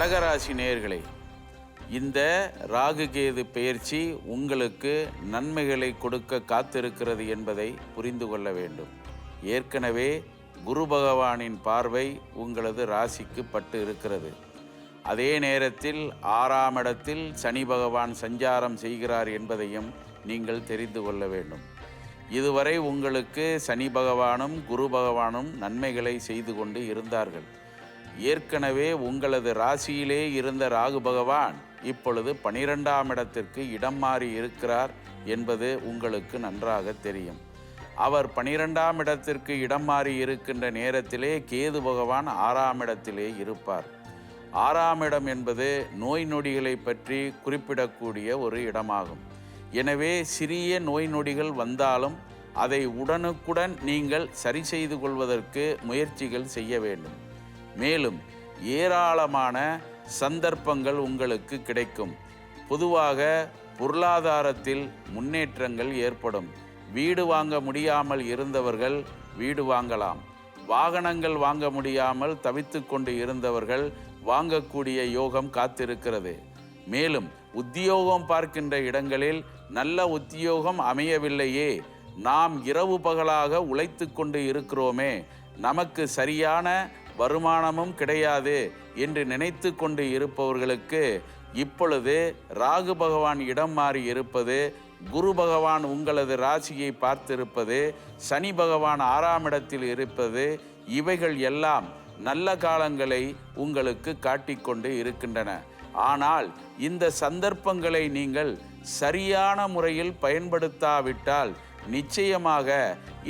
கடகராசி நேயர்களே, இந்த ராகு கேது பெயர்ச்சி உங்களுக்கு நன்மைகளை கொடுக்க காத்திருக்கிறது என்பதை புரிந்து கொள்ள வேண்டும். ஏற்கனவே குரு பகவானின் பார்வை உங்களது ராசிக்கு பட்டு இருக்கிறது. அதே நேரத்தில் 6ஆம் இடத்தில் சனி பகவான் சஞ்சாரம் செய்கிறார் என்பதையும் நீங்கள் தெரிந்து கொள்ள வேண்டும். இதுவரை உங்களுக்கு சனி பகவானும் குரு பகவானும் நன்மைகளை செய்து கொண்டு இருந்தார்கள். ஏற்கனவே உங்களது ராசியிலே இருந்த ராகு பகவான் இப்பொழுது 12ஆம் இடத்திற்கு இடம் மாறி இருக்கிறார் என்பது உங்களுக்கு நன்றாக தெரியும். அவர் 12ஆம் இடத்திற்கு இடம் மாறி இருக்கின்ற நேரத்திலே கேது பகவான் 6ஆம் இடத்திலே இருப்பார். 6ஆம் இடம் என்பது நோய் நொடிகளை பற்றி குறிப்பிடக்கூடிய ஒரு இடமாகும். எனவே சிறிய நோய் நொடிகள் வந்தாலும் அதை உடனுக்குடன் நீங்கள் சரி செய்து கொள்வதற்கு முயற்சிகள் செய்ய வேண்டும். மேலும் ஏராளமான சந்தர்ப்பங்கள் உங்களுக்கு கிடைக்கும். பொதுவாக பொருளாதாரத்தில் முன்னேற்றங்கள் ஏற்படும். வீடு வாங்க முடியாமல் இருந்தவர்கள் வீடு வாங்கலாம். வாகனங்கள் வாங்க முடியாமல் தவித்து கொண்டு இருந்தவர்கள் வாங்கக்கூடிய யோகம் காத்திருக்கிறது. மேலும் உத்தியோகம் பார்க்கின்ற இடங்களில் நல்ல உத்தியோகம் அமையவில்லையே, நாம் இரவு பகலாக உழைத்து கொண்டு இருக்கிறோமே, நமக்கு சரியான வருமானமும் கிடையாது என்று நினைத்து கொண்டு இருப்பவர்களுக்கு இப்பொழுது ராகு பகவான் இடம் மாறி இருப்பது, குரு பகவான் உங்களது ராசியை பார்த்திருப்பது, சனி பகவான் 6ஆம் இடத்தில் இருப்பது, இவைகள் எல்லாம் நல்ல காலங்களை உங்களுக்கு காட்டிக்கொண்டு இருக்கின்றன. ஆனால் இந்த சந்தர்ப்பங்களை நீங்கள் சரியான முறையில் பயன்படுத்தாவிட்டால் நிச்சயமாக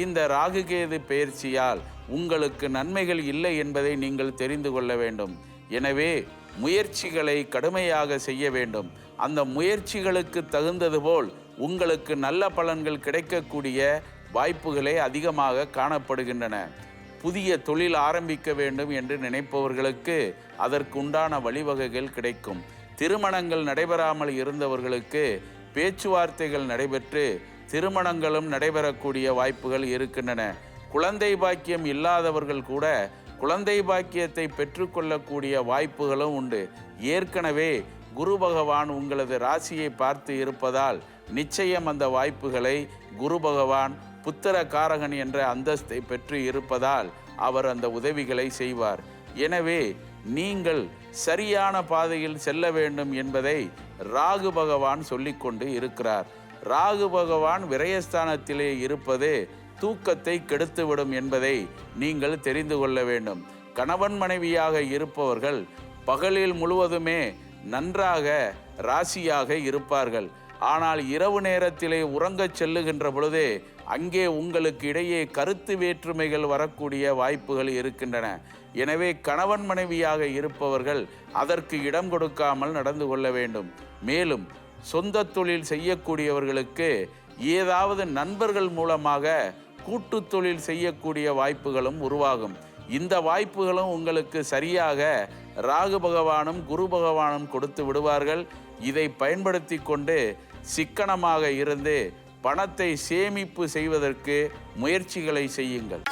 இந்த ராகுகேது பெயர்ச்சியால் உங்களுக்கு நன்மைகள் இல்லை என்பதை நீங்கள் தெரிந்து கொள்ள வேண்டும். எனவே முயற்சிகளை கடுமையாக செய்ய வேண்டும். அந்த முயற்சிகளுக்கு தகுந்தது போல் உங்களுக்கு நல்ல பலன்கள் கிடைக்கக்கூடிய வாய்ப்புகளே அதிகமாக காணப்படுகின்றன. புதிய தொழில் ஆரம்பிக்க வேண்டும் என்று நினைப்பவர்களுக்கு அதற்குண்டான வழிவகைகள் கிடைக்கும். திருமணங்கள் நடைபெறாமல் இருந்தவர்களுக்கு பேச்சுவார்த்தைகள் நடைபெற்று திருமணங்களும் நடைபெறக்கூடிய வாய்ப்புகள் இருக்கின்றன. குழந்தை பாக்கியம் இல்லாதவர்கள் கூட குழந்தை பாக்கியத்தை பெற்றுக்கொள்ளக்கூடிய வாய்ப்புகளும் உண்டு. ஏற்கனவே குரு பகவான் உங்களது ராசியை பார்த்து இருப்பதால் நிச்சயம் அந்த வாய்ப்புகளை குரு பகவான் புத்திர காரகன் என்ற அந்தஸ்தை பெற்று இருப்பதால் அவர் அந்த உதவிகளை செய்வார். எனவே நீங்கள் சரியான பாதையில் செல்ல வேண்டும் என்பதை ராகு பகவான் சொல்லிக்கொண்டு இருக்கிறார். ராகு பகவான் விரயஸ்தானத்திலே இருப்பது தூக்கத்தை கெடுத்துவிடும் என்பதை நீங்கள் தெரிந்து கொள்ள வேண்டும். கணவன் மனைவியாக இருப்பவர்கள் பகலில் முழுவதுமே நன்றாக ராசியாக இருப்பார்கள். ஆனால் இரவு நேரத்திலே உறங்கச் செல்லுகின்ற பொழுது அங்கே உங்களுக்கு இடையே கருத்து வேற்றுமைகள் வரக்கூடிய வாய்ப்புகள் இருக்கின்றன. எனவே கணவன் மனைவியாக இருப்பவர்கள் அதற்கு இடம் கொடுக்காமல் நடந்து கொள்ள வேண்டும். மேலும் சொந்த தொழில் செய்யக்கூடியவர்களுக்கு ஏதாவது நண்பர்கள் மூலமாக கூட்டு தொழில் செய்யக்கூடிய வாய்ப்புகளும் உருவாகும். இந்த வாய்ப்புகளும் உங்களுக்கு சரியாக ராகு பகவானும் குரு பகவானும் கொடுத்து விடுவார்கள். இதை பயன்படுத்தி கொண்டு சிக்கனமாக இருந்து பணத்தை சேமிப்பு செய்வதற்கு முயற்சிகளை செய்யுங்கள்.